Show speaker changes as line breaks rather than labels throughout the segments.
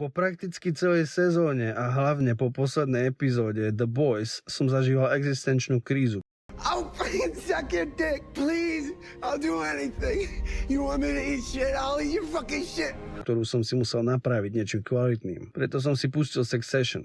Po prakticky celej sezóne a hlavne po poslednej epizóde The Boys som zažíval existenčnú krízu.
I'll fucking suck your dick, please. I'll do anything. You want me to eat shit? I'll eat your fucking shit.
Ktorú som si musel napraviť niečím kvalitným. Preto som si pustil Succession.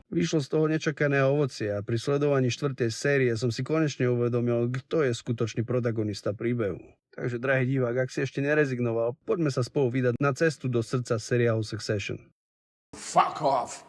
Vyšlo z toho nečakané ovocie a pri sledovaní 4. série som si konečne uvedomil, kto je skutočný protagonista príbehu. Takže, drahý divák, ak si ešte nerezignoval, poďme sa spolu vydať na cestu do srdca seriálu Succession.
Fuck off.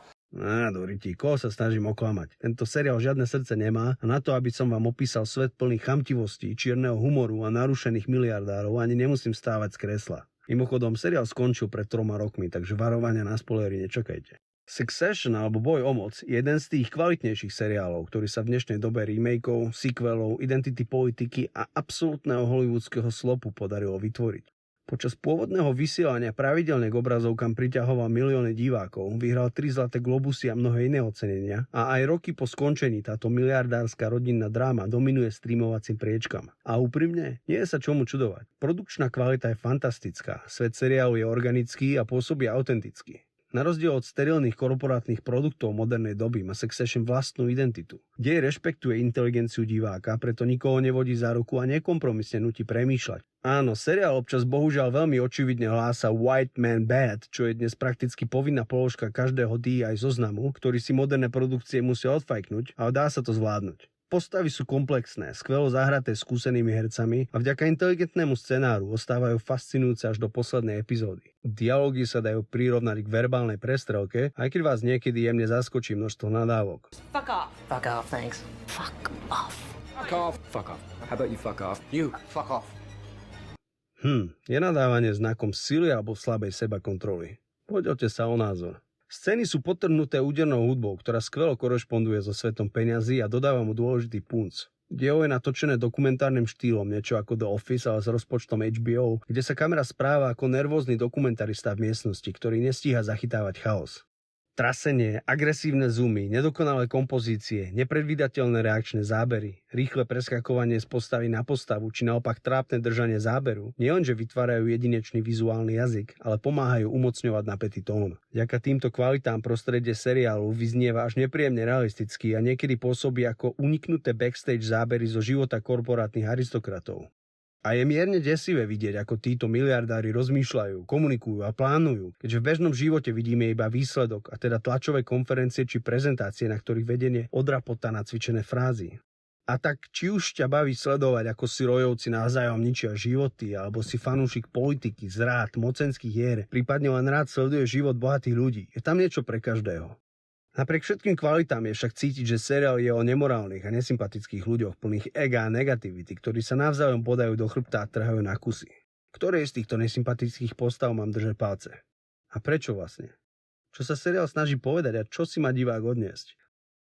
Doriti, koho sa snažím oklamať? Tento seriál žiadne srdce nemá a na to, aby som vám opísal svet plný chamtivostí, čierneho humoru a narušených miliardárov, ani nemusím stávať z kresla. Mimochodom, seriál skončil pred 3 rokmi, takže varovania na spoilery nečakajte. Succession alebo Boj o moc je jeden z tých kvalitnejších seriálov, ktorý sa v dnešnej dobe remakeov, sequelov, identity politiky a absolútneho hollywoodského slopu podarilo vytvoriť. Počas pôvodného vysielania pravidelne k obrazovkám priťahoval milióny divákov, vyhral 3 Zlaté globusy a mnohé iné ocenenia a aj roky po skončení táto miliardárska rodinná dráma dominuje streamovacím priečkam. A úprimne, nie je sa čomu čudovať. Produkčná kvalita je fantastická, svet seriálu je organický a pôsobí autenticky. Na rozdiel od sterilných korporátnych produktov modernej doby má Succession vlastnú identitu. Dej rešpektuje inteligenciu diváka, preto nikoho nevodí za ruku a nekompromisne nutí premýšľať. Áno, seriál občas bohužiaľ veľmi očividne hlása White Man Bad, čo je dnes prakticky povinná položka každého DI zoznamu, ktorý si moderné produkcie musia odfajknúť, ale dá sa to zvládnuť. Postavy sú komplexné, skvelo zahraté skúsenými hercami a vďaka inteligentnému scenáru ostávajú fascinujúce až do poslednej epizódy. Dialógy sa dajú prirovnať k verbálnej prestrelke, aj keď vás niekedy jemne zaskočí množstvo nadávok.
Fuck off.
Fuck off, thanks.
Fuck off.
Fuck off. Fuck off. How about you fuck off? You fuck off.
Je nadávanie znakom sily alebo slabej sebakontroly? Podelte sa o názor. Scény sú potrhnuté údernou hudbou, ktorá skvelo korešponduje so svetom peňazí a dodáva mu dôležitý punc. Dielo je natočené dokumentárnym štýlom, niečo ako The Office, ale s rozpočtom HBO, kde sa kamera správa ako nervózny dokumentarista v miestnosti, ktorý nestíha zachytávať chaos. Trasenie, agresívne zoomy, nedokonalé kompozície, nepredvídateľné reakčné zábery, rýchle preskakovanie z postavy na postavu či naopak trápne držanie záberu nielenže vytvárajú jedinečný vizuálny jazyk, ale pomáhajú umocňovať napätý tón. Vďaka týmto kvalitám prostredie seriálu vyznieva až nepríjemne realisticky a niekedy pôsobí ako uniknuté backstage zábery zo života korporátnych aristokratov. A je mierne desivé vidieť, ako títo miliardári rozmýšľajú, komunikujú a plánujú, keďže v bežnom živote vidíme iba výsledok, a teda tlačové konferencie či prezentácie, na ktorých vedenie odrapotá na cvičené frázy. A tak, či už ťa baví sledovať, ako si rojovci navzájom ničia životy, alebo si fanúšik politiky, zrád, mocenských hier, prípadne len rád sleduje život bohatých ľudí, je tam niečo pre každého. Napriek všetkým kvalitám je však cítiť, že seriál je o nemorálnych a nesympatických ľuďoch plných ega a negativity, ktorí sa navzájom podajú do chrbta a trhajú na kusy. Ktoré z týchto nesympatických postav mám držať palce? A prečo vlastne? Čo sa seriál snaží povedať a čo si má divák odniesť?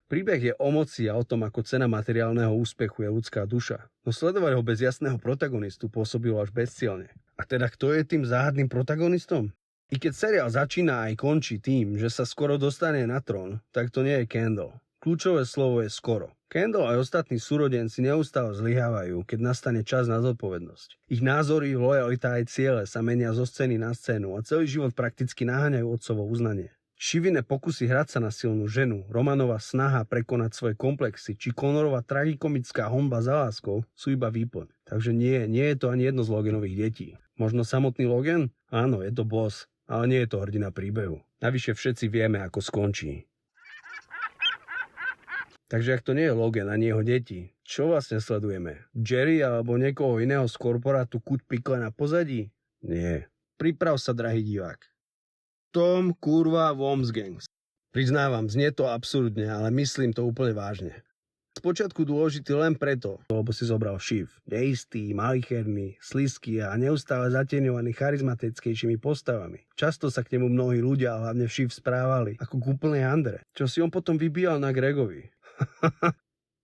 Príbeh je o moci a o tom, ako cena materiálneho úspechu je ľudská duša. No sledovať ho bez jasného protagonistu pôsobilo až bezcielne. A teda kto je tým záhadným protagonistom? I keď seriál začína aj končí tým, že sa skoro dostane na trón, tak to nie je Kendall. Kľúčové slovo je skoro. Kendall aj ostatní súrodenci neustále zlyhávajú, keď nastane čas na zodpovednosť. Ich názory, lojalita aj ciele sa menia zo scény na scénu a celý život prakticky naháňajú otcovo uznanie. Shiviné pokusy hrať sa na silnú ženu, Romanova snaha prekonať svoje komplexy či Connorova tragikomická honba za láskou sú iba výplň. Takže nie je to ani jedno z Loganových detí. Možno samotný Logan? Áno, je to boss. Ale nie je to hrdina príbehu. Navyše všetci vieme, ako skončí. Takže ak to nie je Logan ani jeho deti, čo vlastne sledujeme? Jerry alebo niekoho iného z korporátu kuť pikle na pozadí? Nie. Priprav sa, drahý divák. Tom kurva Wormsgangs. Priznávam, znie to absurdne, ale myslím to úplne vážne. Spočiatku dôležitý len preto, lebo si zobral Shiv. Neistý, malicherný, slizký a neustále zatieňovaný charizmatickejšími postavami. Často sa k nemu mnohí ľudia, hlavne Shiv, správali ako k úplnej Andre, čo si on potom vybíjal na Gregovi.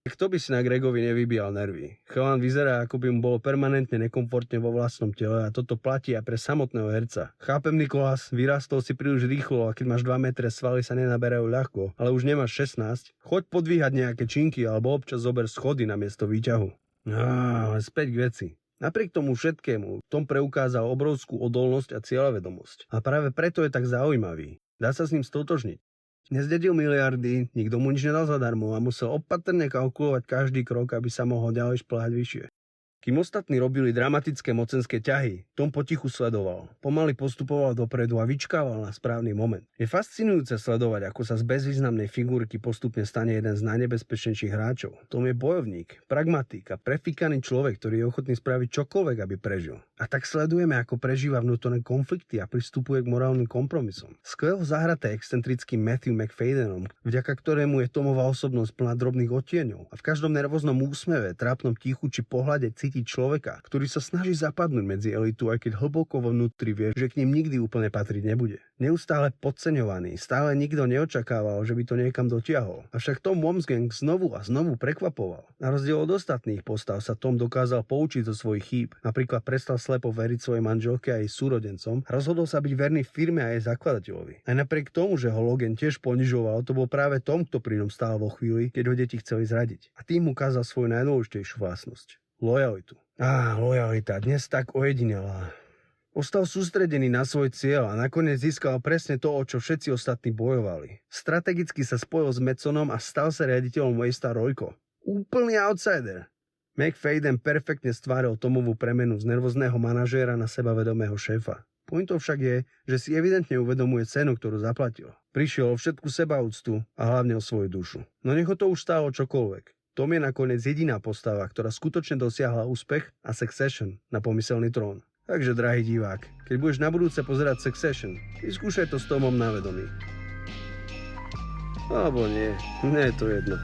Kto by si na Gregovi nevybíjal nervy? Chalan vyzerá, ako by mu bolo permanentne nekomfortne vo vlastnom tele a toto platí aj pre samotného herca. Chápem, Nikolás, vyrastol si príliš rýchlo a keď máš 2 metre, svaly sa nenaberajú ľahko, ale už nemáš 16. Choď podvíhať nejaké činky alebo občas zober schody namiesto výťahu. Ale späť k veci. Napriek tomu všetkému, Tom preukázal obrovskú odolnosť a cieľavedomosť. A práve preto je tak zaujímavý. Dá sa s ním stotožniť. Nezdedil miliardy, nikto mu nič nedal zadarmo a musel opatrne kalkulovať každý krok, aby sa mohol ďalej šplhať vyššie. Kým ostatní robili dramatické mocenské ťahy, Tom potichu sledoval. Pomaly postupoval dopredu a vyčkával na správny moment. Je fascinujúce sledovať, ako sa z bezvýznamnej figurky postupne stane jeden z najnebezpečnejších hráčov. Tom je bojovník, pragmatik a prefíkaný človek, ktorý je ochotný spraviť čokoľvek, aby prežil. A tak sledujeme, ako prežíva vnútorné konflikty a pristupuje k morálnym kompromisom. Skvelo zahraté excentrickým Matthew McFaddenom, vďaka ktorému je Tomova osobnosť plná drobných odtieňov a v každom nervóznom úsmeve, trápnom tichu či pohľade cíti človeka, ktorý sa snaží zapadnúť medzi elitu, aj keď hlboko vo vnútri vie, že k ním nikdy úplne patriť nebude. Neustále podceňovaný, stále nikto neočakával, že by to niekam dotiahol. Avšak Tom Wamsgang znovu a znovu prekvapoval. Na rozdiel od ostatných postav sa Tom dokázal poučiť zo svojich chýb. Napríklad prestal slepo veriť svojej manželke a jej súrodencom, rozhodol sa byť verný firme a jej zakladateľovi. Aj napriek tomu, že ho Logan tiež ponižoval, to bol práve Tom, kto pri ňom stál vo chvíli, keď ho deti chceli zradiť. A tým ukázal svoju najdôležitejšiu vlastnosť. Lojalitu. Lojalita, dnes tak ojedinelá. Ostal sústredený na svoj cieľ a nakoniec získal presne to, o čo všetci ostatní bojovali. Strategicky sa spojil s Metsonom a stal sa riaditeľom Waste Royko. Úplný outsider. McFadden perfektne stváril Tomovú premenu z nervózneho manažéra na sebavedomého šéfa. Pointou však je, že si evidentne uvedomuje cenu, ktorú zaplatil. Prišiel o všetku sebaúctu a hlavne o svoju dušu. No nech ho to už stálo čokoľvek. Tom je nakoniec jediná postava, ktorá skutočne dosiahla úspech a Succession na pomyselný trón. Takže, drahý divák, keď budeš na budúce pozerať Succession, vyskúšaj to s Tomom na vedomí. Alebo nie je to jedno.